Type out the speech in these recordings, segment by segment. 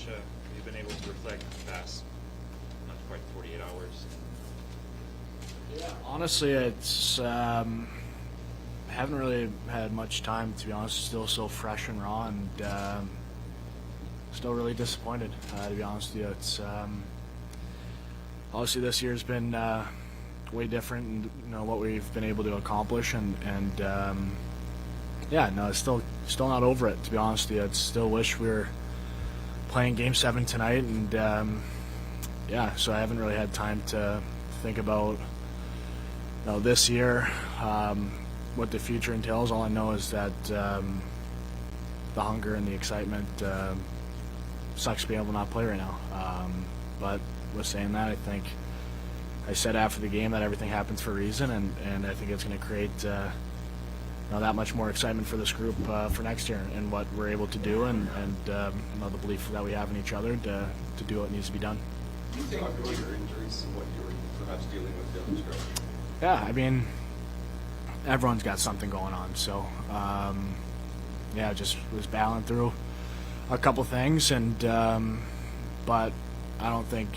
much have you been able to reflect the past, not quite 48 hours? Yeah, honestly, it's I haven't really had much time, to be honest. Still so fresh and raw, and still really disappointed, to be honest with you. It's obviously this year's been way different, and what we've been able to accomplish, and yeah, no, it's still not over it, to be honest with you. I still wish we were playing Game 7 tonight, and yeah, so I haven't really had time to think about this year, what the future entails. All I know is that the hunger and the excitement sucks being able to not play right now. But with saying that, I think I said after the game that everything happens for a reason, and I think it's going to create that much more excitement for this group for next year and what we're able to do, and the belief that we have in each other to do what needs to be done. Do you think about your injuries and what you were perhaps dealing with down the stretch? Yeah, I mean, everyone's got something going on, so yeah, just was battling through a couple things, and but I don't think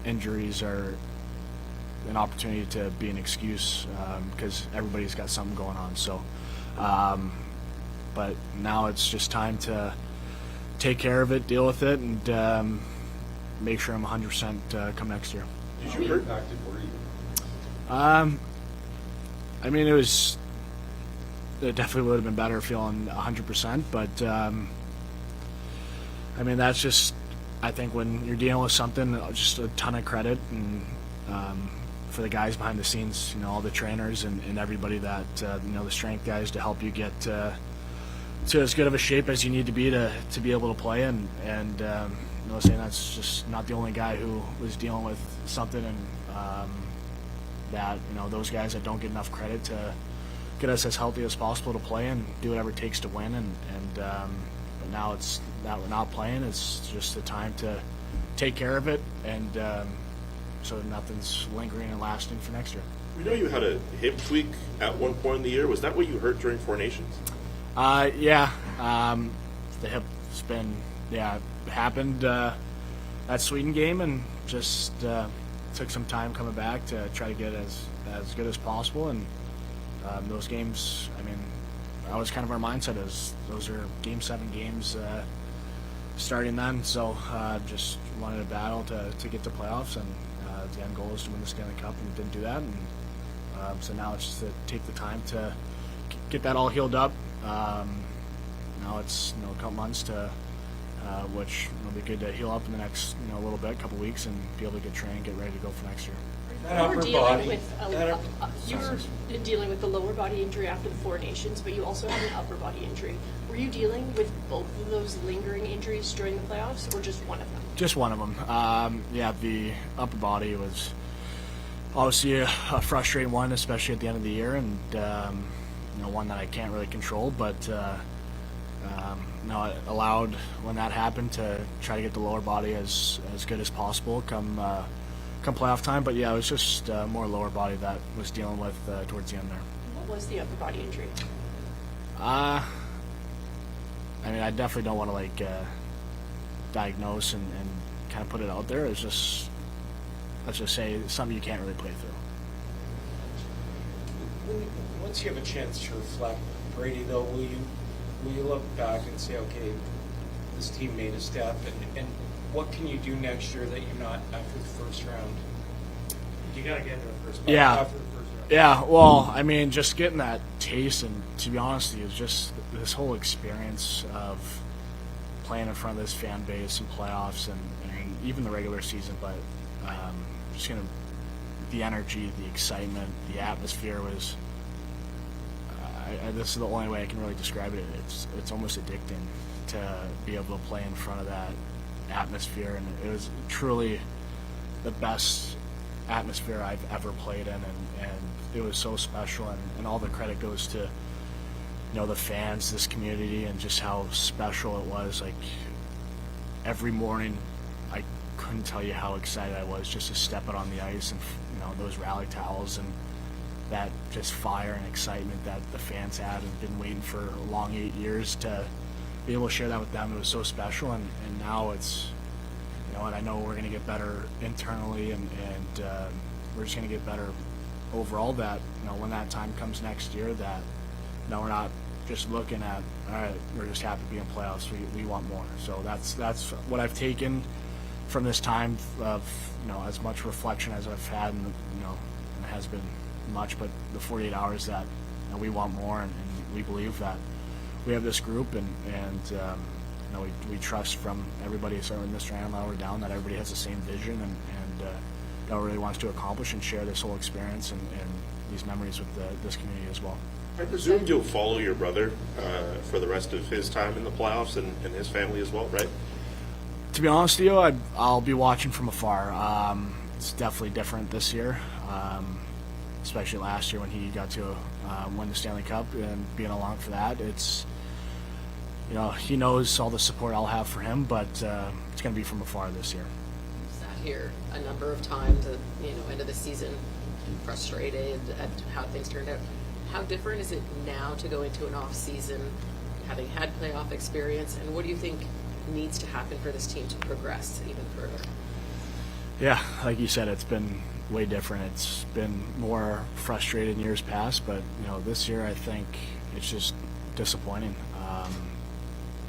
injuries are an opportunity to be an excuse, because everybody's got something going on. So, but now it's just time to take care of it, deal with it, and make sure I'm 100% come next year. Did you hurt impacted? Were you? I mean, it definitely would have been better feeling 100%, but I mean, that's just, I think when you're dealing with something, just a ton of credit, and for the guys behind the scenes, all the trainers and everybody that, the strength guys to help you get to as good of a shape as you need to be able to play, and saying that's just not the only guy who was dealing with something, and that those guys that don't get enough credit to get us as healthy as possible to play and do whatever it takes to win, and but now it's that we're not playing, it's just the time to take care of it, and so nothing's lingering and lasting for next year. We know you had a hip tweak at one point in the year. Was that what you hurt during Four Nations? Yeah, the hip's been, it happened that Sweden game, and just took some time coming back to try to get as good as possible, and those games, I mean, that was kind of our mindset, is those are Game 7 games starting then, so just wanted to battle to get to playoffs, and the end goal is to win the Stanley Cup, and didn't do that, and so now it's just to take the time to get that all healed up. Now it's a couple months to which will be good to heal up in the next little bit, couple weeks, and be able to get trained, get ready to go for next year. You were dealing with the lower body injury after the Four Nations, but you also had an upper body injury. Were you dealing with both of those lingering injuries during the playoffs, or just one of them? Just one of them. Yeah, the upper body was obviously a frustrating one, especially at the end of the year, and one that I can't really control, but it allowed, when that happened, to try to get the lower body as good as possible come playoff time. But yeah, it was just more lower body that was dealing with towards the end there. What was the upper body injury? I mean, I definitely don't want to diagnose and kind of put it out there. It's just, let's just say, it's something you can't really play through. Once you have a chance to reflect, Brady, though, will you look back and say, okay, this team made a step, and what can you do next year that you're not after the first round? You got to get to the first round. Yeah. After the first round. Yeah, well, I mean, just getting that taste, and to be honest with you, it's just this whole experience of playing in front of this fan base and playoffs, and even the regular season, but just the energy, the excitement, the atmosphere was. This is the only way I can really describe it. It's almost addicting to be able to play in front of that atmosphere, and it was truly the best atmosphere I've ever played in, and it was so special, and all the credit goes to the fans, this community, and just how special it was. Like, every morning I couldn't tell you how excited I was just to step out on the ice, and those rally towels, and that just fire and excitement that the fans had and been waiting for a long 8 years to be able to share that with them, it was so special. And now it's, you know, and I know we're going to get better internally, and we're just going to get better overall. That, you know, when that time comes next year, that, you know, we're not just looking at, all right, we're just happy to be in playoffs. We want more. So that's what I've taken from this time of, you know, as much reflection as I've had, and, you know, and it has been much, but the 48 hours that, you know, we want more, and we believe that we have this group, and you know, we trust from everybody, starting with Mr. Hanlauer down, that everybody has the same vision, and you know, really wants to accomplish and share this whole experience and these memories with this community as well. I presume you'll follow your brother for the rest of his time in the playoffs, and his family as well, right? To be honest with you, I'll be watching from afar. It's definitely different this year, especially last year when he got to win the Stanley Cup and being along for that. It's, you know, he knows all the support I'll have for him, but it's going to be from afar this year. Sat here a number of times at, you know, end of the season, frustrated at how things turned out. How different is it now to go into an off season, having had playoff experience, and what do you think needs to happen for this team to progress even further? Yeah, like you said, it's been way different. It's been more frustrated in years past, but, you know, this year I think it's just disappointing.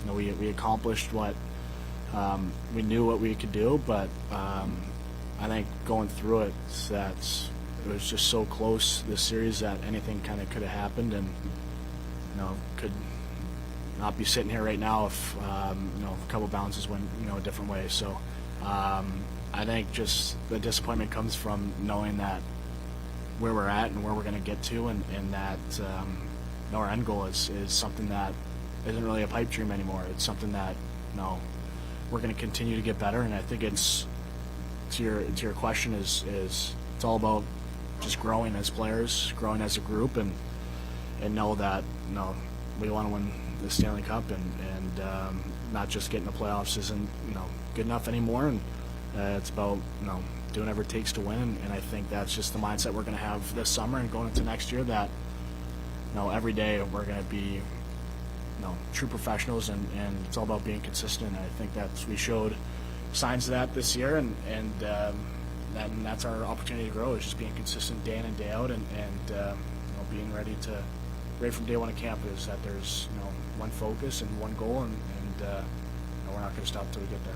You know, we accomplished what we knew what we could do, but I think going through it, it was just so close this series that anything kind of could have happened, and, you know, could not be sitting here right now if you know, a couple bounces went, you know, a different way. So I think just the disappointment comes from knowing that where we're at and where we're going to get to, and that you know, our end goal is something that isn't really a pipe dream anymore. It's something that, you know, we're going to continue to get better. And I think it's, to your question, is it's all about just growing as players, growing as a group, and know that, you know, we want to win the Stanley Cup, and not just getting the playoffs isn't, you know, good enough anymore. And it's about, you know, doing whatever it takes to win. And I think that's just the mindset we're going to have this summer and going into next year. That, you know, every day we're going to be, you know, true professionals, and it's all about being consistent. And I think we showed signs of that this year, and that's our opportunity to grow, is just being consistent day in and day out, and you know, being ready from day one of camp, is that there's, you know, one focus and one goal, and you know, we're not going to stop until we get there.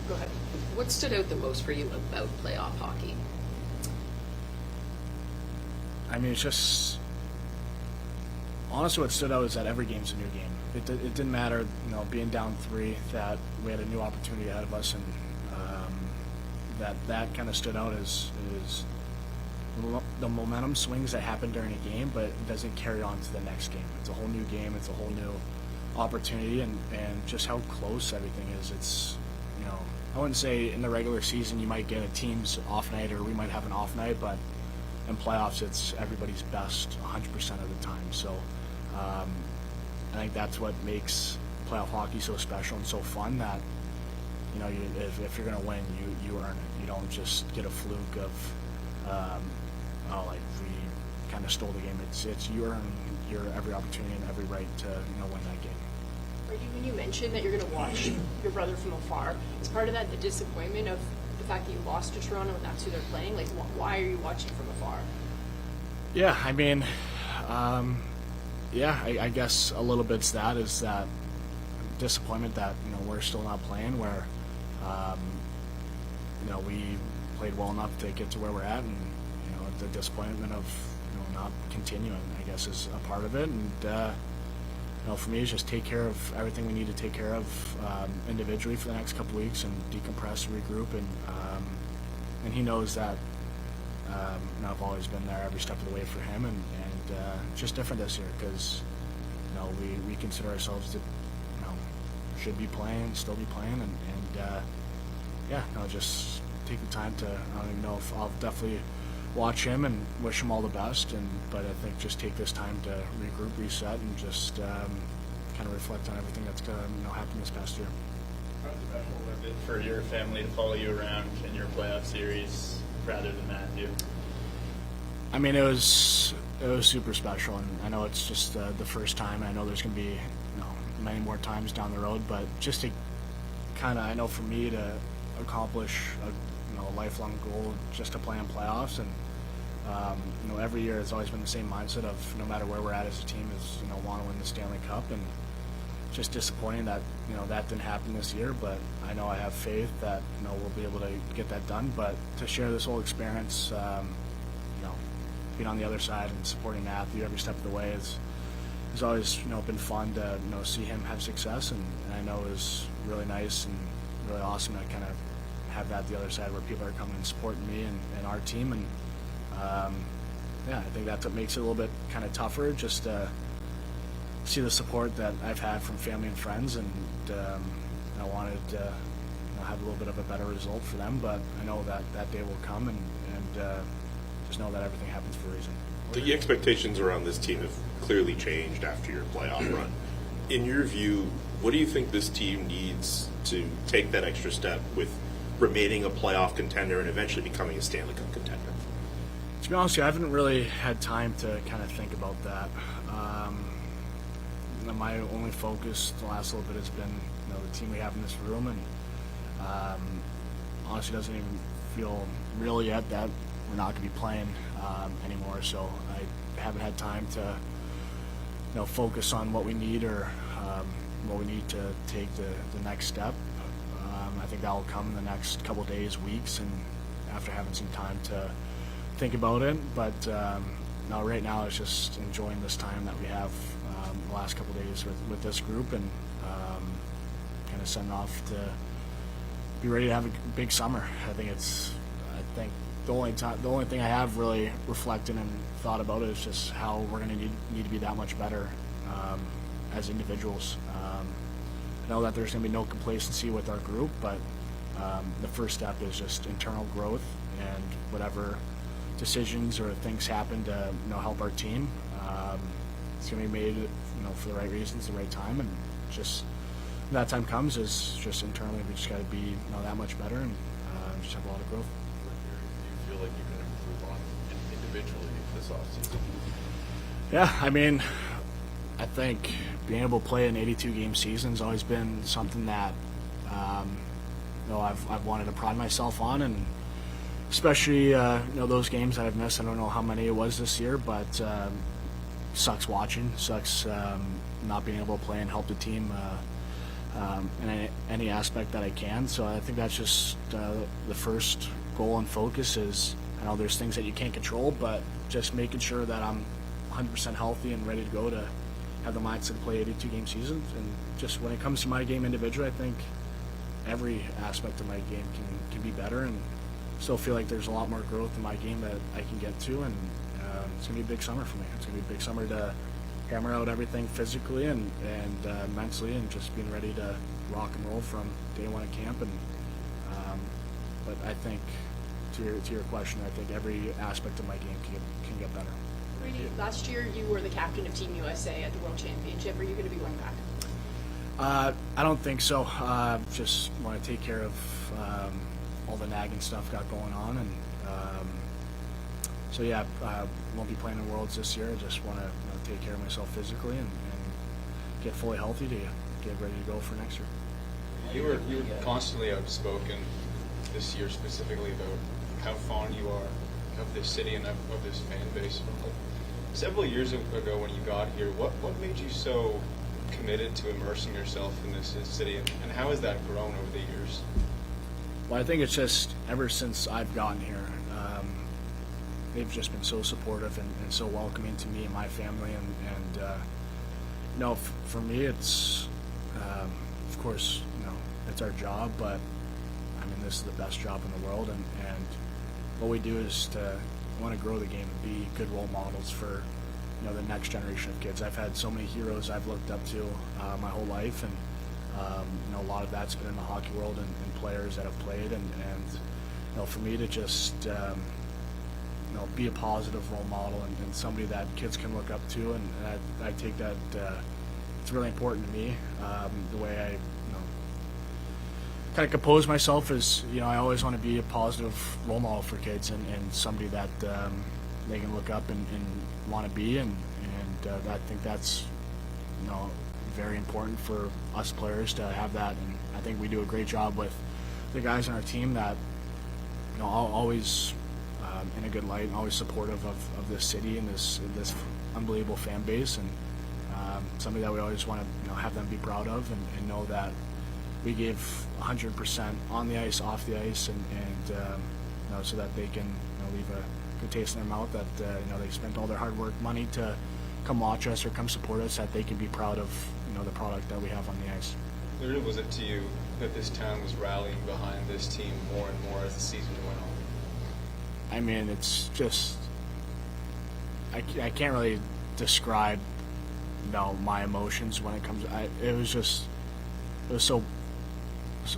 Go ahead. What stood out the most for you about playoff hockey? I mean, it's just, honestly, what stood out is that every game's a new game. It didn't matter, you know, being down 3, that we had a new opportunity ahead of us, and that kind of stood out as the momentum swings that happen during a game, but it doesn't carry on to the next game. It's a whole new game. It's a whole new opportunity, and just how close everything is. It's, you know, I wouldn't say in the regular season you might get a team's off night, or we might have an off night, but in playoffs it's everybody's best 100% of the time. So I think that's what makes playoff hockey so special and so fun, that, you know, if you're going to win, you earn it. You don't just get a fluke of, like, we kind of stole the game. It's you earn your every opportunity and every right to, you know, win that game. Brady, when you mentioned that you're going to watch your brother from afar, is part of that the disappointment of the fact that you lost to Toronto and that's who they're playing? Like, why are you watching from afar? Yeah, I mean, I guess a little bit's that, is that disappointment that, you know, we're still not playing, where, you know, we played well enough to get to where we're at, and, you know, the disappointment of, you know, not continuing, I guess, is a part of it. And you know, for me, it's just take care of everything we need to take care of individually for the next couple weeks, and decompress, regroup, and he knows that, you know, I've always been there every step of the way for him, and it's just different this year, because, you know, we consider ourselves to, you know, should be playing, still be playing, and just take the time to, I don't even know if I'll definitely watch him and wish him all the best, but I think just take this time to regroup, reset, and just kind of reflect on everything that's happened this past year. How special was it for your family to follow you around in your playoff series rather than Matthew? I mean, it was super special, and I know it's just the first time. I know there's going to be, you know, many more times down the road. But just to kind of, I know for me to accomplish a lifelong goal, just to play in playoffs, and every year it's always been the same mindset of no matter where we're at as a team is want to win the Stanley Cup, and just disappointing that that didn't happen this year. But I know I have faith that we'll be able to get that done. But to share this whole experience, being on the other side and supporting Matthew every step of the way is always been fun to see him have success, and I know it was really nice and really awesome to kind of have that the other side where people are coming and supporting me and our team, and I think that's what makes it a little bit kind of tougher, just to see the support that I've had from family and friends, and I wanted to have a little bit of a better result for them, but I know that day will come, and just know that everything happens for a reason. The expectations around this team have clearly changed after your playoff run. In your view, what do you think this team needs to take that extra step with remaining a playoff contender and eventually becoming a Stanley Cup contender? To be honest with you, I haven't really had time to kind of think about that. My only focus the last little bit has been the team we have in this room, and honestly doesn't even feel real yet that we're not going to be playing anymore. So I haven't had time to focus on what we need or what we need to take the next step. I think that will come in the next couple days, weeks, and after having some time to think about it. But no, right now it's just enjoying this time that we have the last couple days with this group, and kind of setting off to be ready to have a big summer. I think the only thing I have really reflected and thought about it is just how we're going to need to be that much better as individuals. I know that there's going to be no complacency with our group, but the first step is just internal growth, and whatever decisions or things happen to help our team, it's going to be made for the right reasons, the right time, and just when that time comes is just internally we just got to be that much better, and just have a lot of growth. Do you feel like you can improve on individually this offseason? Yeah, I mean, I think being able to play an 82-game season has always been something that I've wanted to pride myself on, and especially those games that I've missed. I don't know how many it was this year, but sucks watching, sucks not being able to play and help the team in any aspect that I can. So I think that's just the first goal and focus is, I know there's things that you can't control, but just making sure that I'm 100% healthy and ready to go to have the mindset to play 82-game seasons. And just when it comes to my game individually, I think every aspect of my game can be better, and still feel like there's a lot more growth in my game that I can get to, and it's going to be a big summer for me. It's going to be a big summer to hammer out everything physically and mentally, and just being ready to rock and roll from day one at camp. And but I think to your question, I think every aspect of my game can get better. Brady, last year you were the captain of Team USA at the World Championship. Are you going to be going back? I don't think so. Just want to take care of all the nagging stuff got going on, and so yeah, won't be playing in Worlds this year. I just want to take care of myself physically and get fully healthy to get ready to go for next year. You were constantly outspoken this year, specifically about how fond you are of this city and of this fan base. Several years ago, when you got here, what made you so committed to immersing yourself in this city, and how has that grown over the years? Well, I think it's just ever since I've gotten here, they've just been so supportive and so welcoming to me and my family, and for me, it's of course it's our job, but I mean this is the best job in the world, and what we do is to want to grow the game and be good role models for the next generation of kids. I've had so many heroes I've looked up to my whole life, and a lot of that's been in the hockey world and players that have played, and for me to just be a positive role model and somebody that kids can look up to, and I take that it's really important to me. The way I kind of compose myself is I always want to be a positive role model for kids, and somebody that they can look up and want to be, and I think that's very important for us players to have that, and I think we do a great job with the guys on our team that always in a good light and always supportive of this city and this unbelievable fan base, and something that we always want to have them be proud of and know that we gave 100% on the ice, off the ice, and so that they can leave a good taste in their mouth that they spent all their hard work, money to come watch us or come support us, that they can be proud of the product that we have on the ice. What clear was it to you that this town was rallying behind this team more and more as the season went on? I mean, it's just I can't really describe my emotions when it comes. It was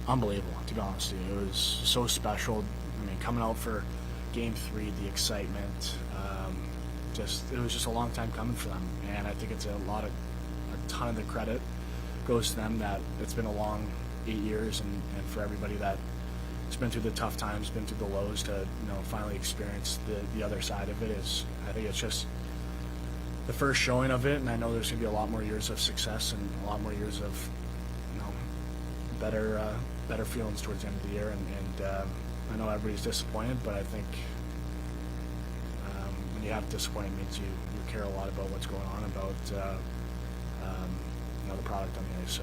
unbelievable, to be honest with you. It was so special. I mean, coming out for Game 3, the excitement. It was just a long time coming for them, and I think it's a ton of the credit goes to them that it's been a long 8 years, and for everybody that has been through the tough times, been through the lows, to finally experience the other side of it. I think it's just the first showing of it, and I know there's going to be a lot more years of success and a lot more years of better feelings towards the end of the year, and I know everybody's disappointed, but I think when you have disappointment, it means you care a lot about what's going on, about the product on the ice. So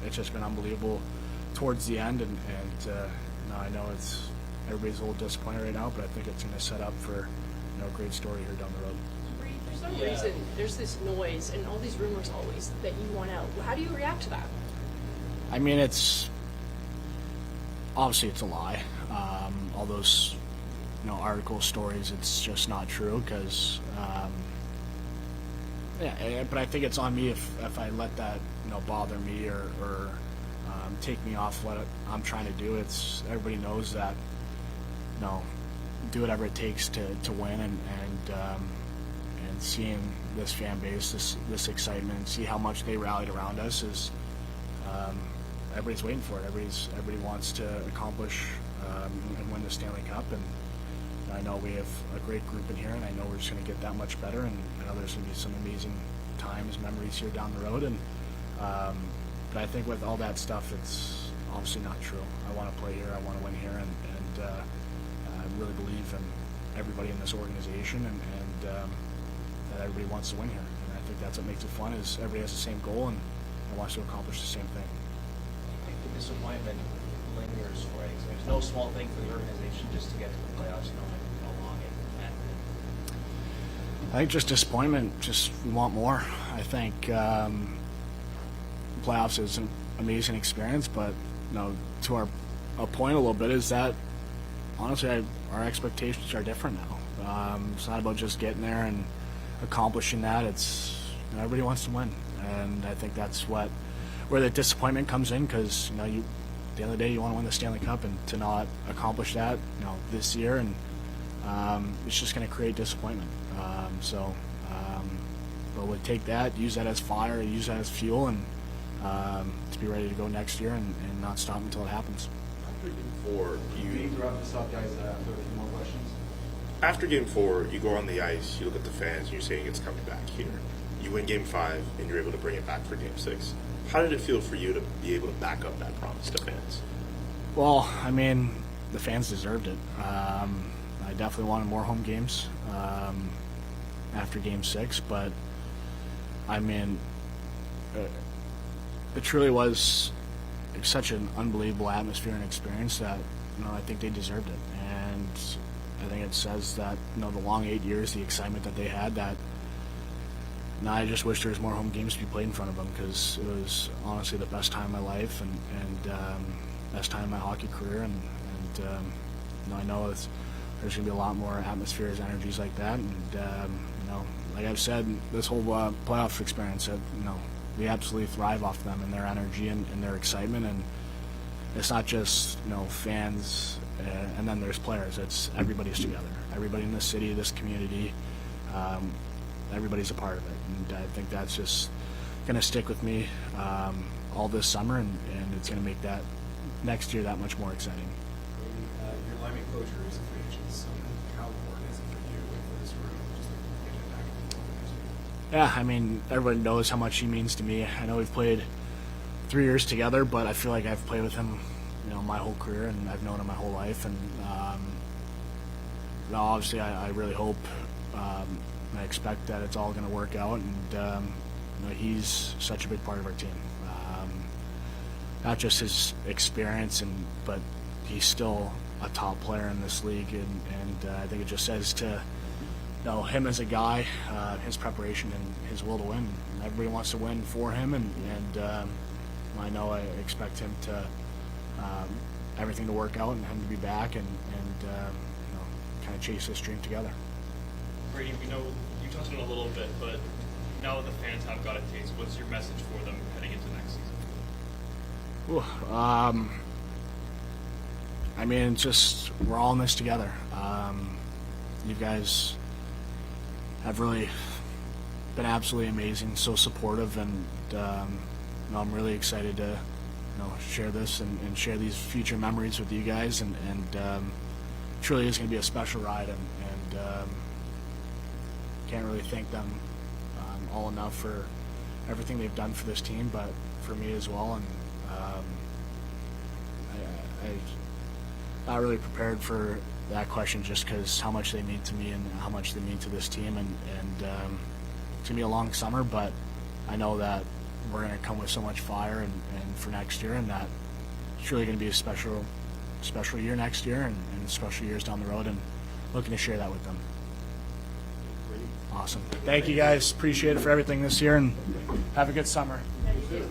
it's just been unbelievable towards the end, and I know everybody's a little disappointed right now, but I think it's going to set up for a great story here down the road. For some reason, there's this noise and all these rumors always that you want out. How do you react to that? I mean, obviously it's a lie. All those article stories, it's just not true, because but I think it's on me if I let that bother me or take me off what I'm trying to do. It's everybody knows that do whatever it takes to win, and seeing this fan base, this excitement, see how much they rallied around us is everybody's waiting for it. Everybody wants to accomplish and win the Stanley Cup, and I know we have a great group in here, and I know we're just going to get that much better, and I know there's going to be some amazing times, memories here down the road, and but I think with all that stuff, it's obviously not true. I want to play here, I want to win here, and I really believe in everybody in this organization, and that everybody wants to win here, and I think that's what makes it fun, is everybody has the same goal and wants to accomplish the same thing. I think the disappointment lingers for it. There's no small thing for the organization just to get to the playoffs, knowing how long it had been. I think just disappointment. Just we want more. I think playoffs is an amazing experience, but to our point a little bit is that honestly our expectations are different now. It's not about just getting there and accomplishing that. It's everybody wants to win, and I think that's where the disappointment comes in, because at the end of the day you want to win the Stanley Cup, and to not accomplish that this year, and it's just going to create disappointment. But we'll take that, use that as fire, use that as fuel, and to be ready to go next year and not stop until it happens. After Game 4, You interrupt this up, guys, for a few more questions. After Game 4, you go on the ice, you look at the fans, and you're saying it's coming back here. You win Game 5, and you're able to bring it back for Game 6. How did it feel for you to be able to back up that promise to fans? Well, I mean, the fans deserved it. I definitely wanted more home games after Game 6, but I mean, it truly was such an unbelievable atmosphere and experience that I think they deserved it, and I think it says that the long 8 years, the excitement that they had, that I just wish there was more home games to be played in front of them, because it was honestly the best time of my life and best time of my hockey career, and I know there's going to be a lot more atmospheres, energies like that, and like I've said, this whole playoff experience, we absolutely thrive off them and their energy and their excitement, and it's not just fans and then there's players. It's everybody's together. Everybody in this city, this community, everybody's a part of it, and I think that's just going to stick with me all this summer, and it's going to make that next year that much more exciting. Your lineman closure is a free agent, so how important is it for you and for this room just to get it back in the next year? Yeah, I mean, everybody knows how much he means to me. I know we've played 3 years together, but I feel like I've played with him, my whole career, and I've known him my whole life. And obviously, I really hope, I expect that it's all going to work out. And he's such a big part of our team. Not just his experience, but he's still a top player in this league, and I think it just says to him as a guy, his preparation and his will to win. Everybody wants to win for him, and I know I expect him to everything to work out and him to be back and kind of chase this dream together. Brady, we know you touched on it a little bit, but now that the fans have got a taste, what's your message for them heading into next season? I mean, it's just we're all in this together. You guys have really been absolutely amazing, so supportive, and I'm really excited to share this and share these future memories with you guys, and truly is going to be a special ride, and can't really thank them all enough for everything they've done for this team, but for me as well. And I'm not really prepared for that question just because how much they mean to me and how much they mean to this team, and it's going to be a long summer, but I know that we're going to come with so much fire and for next year, and that it's really going to be a special year next year and special years down the road, and looking to share that with them. Awesome. Thank you guys. Appreciate it for everything this year, and have a good summer. Yeah, you do.